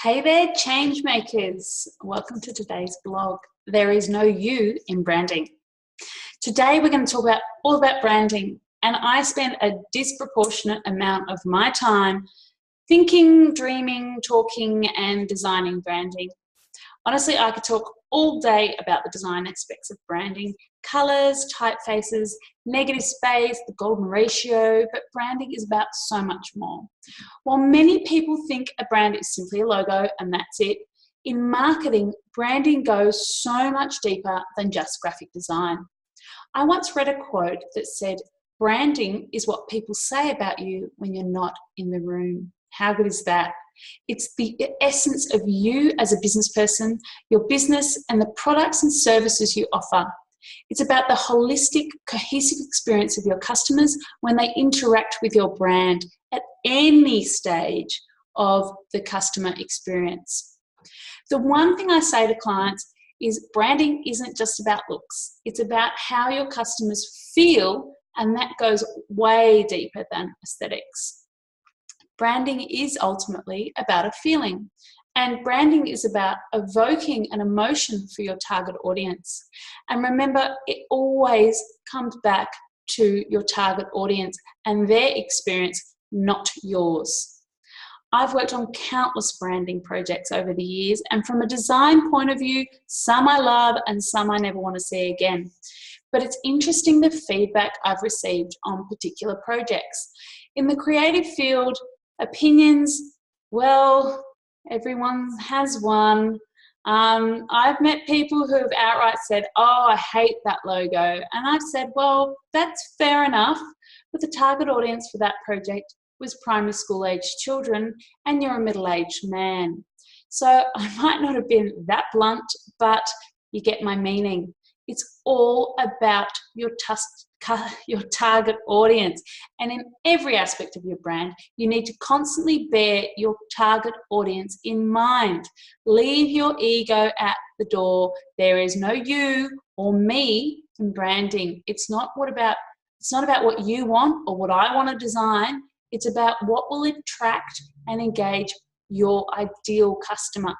Hey there, change makers. Welcome to today's blog. There is no you in branding. Today we're going to talk all about branding, and I spend a disproportionate amount of my time thinking, dreaming, talking, and designing branding. Honestly, I could talk all day about the design aspects of branding, colours, typefaces, negative space, the golden ratio, but branding is about so much more. While many people think a brand is simply a logo and that's it, in marketing, branding goes so much deeper than just graphic design. I once read a quote that said, "Branding is what people say about you when you're not in the room." How good is that? It's the essence of you as a business person, your business, and the products and services you offer. It's about the holistic, cohesive experience of your customers when they interact with your brand at any stage of the customer experience. The one thing I say to clients is branding isn't just about looks. It's about how your customers feel, and that goes way deeper than aesthetics. Branding is ultimately about a feeling, and branding is about evoking an emotion for your target audience. And remember, it always comes back to your target audience and their experience, not yours. I've worked on countless branding projects over the years, and from a design point of view, some I love and some I never want to see again. But it's interesting the feedback I've received on particular projects. In the creative field, opinions, well, everyone has one. I've met people who have outright said, "Oh, I hate that logo." And I've said, well, that's fair enough, but the target audience for that project was primary school aged children, and you're a middle-aged man. So I might not have been that blunt, but you get my meaning. It's all about your target audience. And in every aspect of your brand, you need to constantly bear your target audience in mind. Leave your ego at the door. There is no you or me in branding. It's not about what you want or what I want to design. It's about what will attract and engage your ideal customer.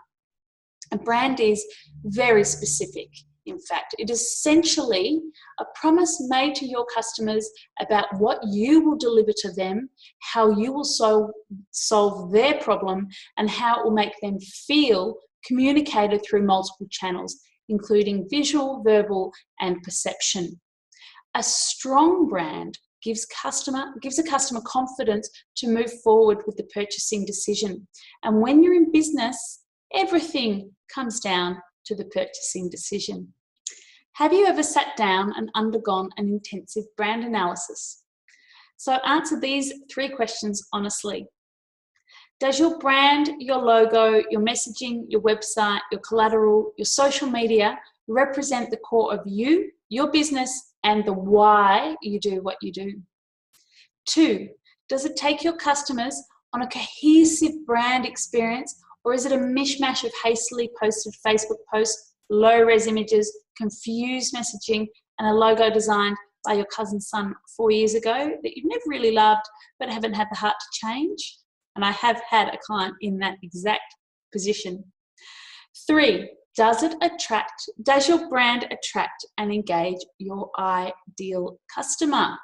A brand is very specific. In fact, it is essentially a promise made to your customers about what you will deliver to them, how you will solve their problem, and how it will make them feel, communicated through multiple channels, including visual, verbal, and perception. A strong brand gives a customer confidence to move forward with the purchasing decision. And when you're in business, everything comes down to the purchasing decision. Have you ever sat down and undergone an intensive brand analysis? So answer these 3 questions honestly. Does your brand, your logo, your messaging, your website, your collateral, your social media represent the core of you, your business, and the why you do what you do? 2, does it take your customers on a cohesive brand experience, or is it a mishmash of hastily posted Facebook posts, low-res images, confused messaging, and a logo designed by your cousin's son 4 years ago that you've never really loved but haven't had the heart to change? And I have had a client in that exact position. 3, does your brand attract and engage your ideal customer?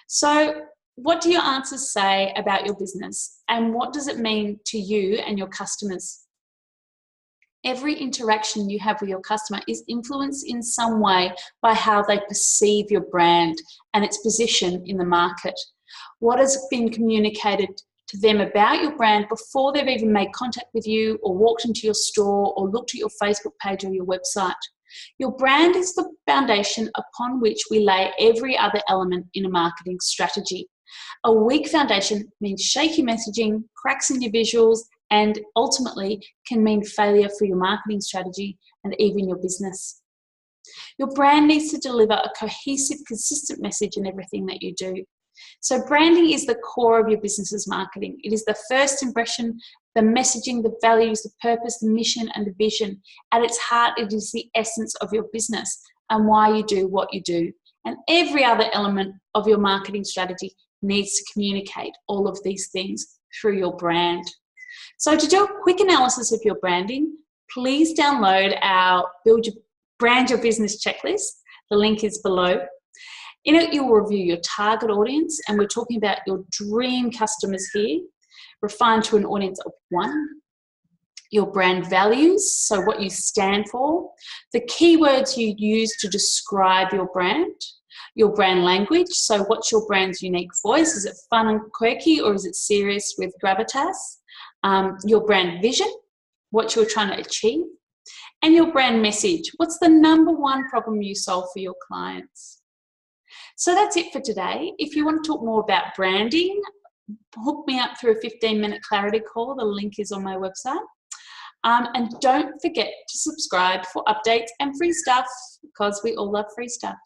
So what do your answers say about your business, and what does it mean to you and your customers? Every interaction you have with your customer is influenced in some way by how they perceive your brand and its position in the market. What has been communicated to them about your brand before they've even made contact with you or walked into your store or looked at your Facebook page or your website? Your brand is the foundation upon which we lay every other element in a marketing strategy. A weak foundation means shaky messaging, cracks in your visuals, and ultimately can mean failure for your marketing strategy and even your business. Your brand needs to deliver a cohesive, consistent message in everything that you do. So branding is the core of your business's marketing. It is the first impression, the messaging, the values, the purpose, the mission, and the vision. At its heart, it is the essence of your business and why you do what you do. And every other element of your marketing strategy needs to communicate all of these things through your brand. So to do a quick analysis of your branding, please download our Brand Your Business checklist. The link is below. In it, you'll review your target audience, and we're talking about your dream customers here, refined to an audience of 1. Your brand values, so what you stand for, the keywords you use to describe your brand language, so what's your brand's unique voice? Is it fun and quirky, or is it serious with gravitas? Your brand vision, what you're trying to achieve, and your brand message. What's the #1 problem you solve for your clients? So that's it for today. If you want to talk more about branding, hook me up through a 15-minute clarity call. The link is on my website. And don't forget to subscribe for updates and free stuff, because we all love free stuff.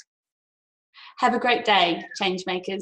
Have a great day, change makers.